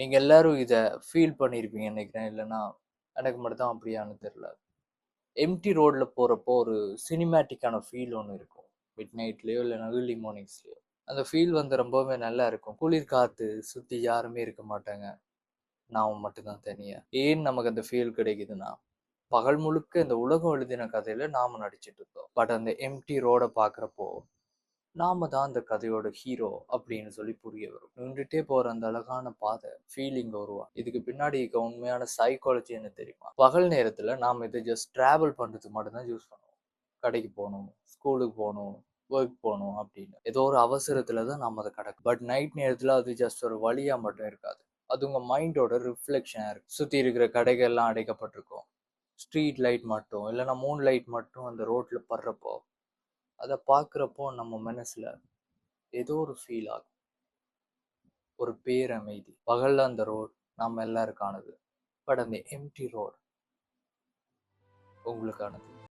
நீங்க எல்லாரும் இத ஃபீல் பண்ணியிருப்பீங்கன்னு நெனைக்கிறேன். இல்லன்னா, எனக்கு மட்டும் தான் அப்படியான்னு தெரியல. எம்ப்டி ரோட்ல போறப்போ ஒரு சினிமேட்டிக்கான ஃபீல் ஒண்ணு இருக்கும். மிட் நைட்லயோ இல்லன்னா ஏர்லி மார்னிங்ஸ்லயோ. அந்த ஃபீல் வந்து ரொம்பவே நல்லா இருக்கும். குளிர் காத்து, சுத்தி யாருமே இருக்க மாட்டாங்க. நாம மட்டும் தான் தனியா. ஏன் நமக்கு அந்த ஃபீல் கிடைக்குதுன்னா, பகல் முழுக்க இந்த உலகம் எழுதின கதையில நாம நடிச்சிட்டு இருக்கோம். பட் அந்த எம்ப்டி ரோட பார்க்குறப்போ, நாம தான் அந்த கதையோட ஹீரோ அப்படின்னு சொல்லி புரிய வரும். நின்னுட்டே போற அந்த அழகான பாதை, ஃபீலிங் உருவாகும். இதுக்கு பின்னாடி இருக்க உண்மையான சைக்காலஜி என்ன தெரியுமா? பகல் நேரத்துல நாம இத ஜஸ்ட் டிராவல் பண்றதுக்கு மட்டும் தான் யூஸ் பண்ணுவோம். கடைக்கு போணும், ஸ்கூலுக்கு போணும், வொர்க் போணும் அப்படின்னு. ஏதோ ஒரு அவசரத்துல தான் நாம அத கடக்கும். பட் நைட் நேரத்துல அது ஜஸ்ட் ஒரு வழியா மட்டும் இருக்காது. அது உங்க மைண்டோட ரிஃப்ளெக்ஷனா இருக்கும். சுத்தி இருக்கிற கடைகள்லாம் அடைக்கப்பட்டிருக்கும். ஸ்ட்ரீட் லைட் மட்டும் இல்லன்னா மூன் லைட் மட்டும் அந்த ரோட்ல படுறப்போ, அத பார்க்குறப்போ நம்ம மனசுல ஏதோ ஒரு ஃபீல் ஆகும். ஒரு பேரமைதி. பகல்ல அந்த ரோட் நம்ம எல்லாருக்கானது. பட் அந்த எம்ப்டி ரோட் உங்களுக்கானது.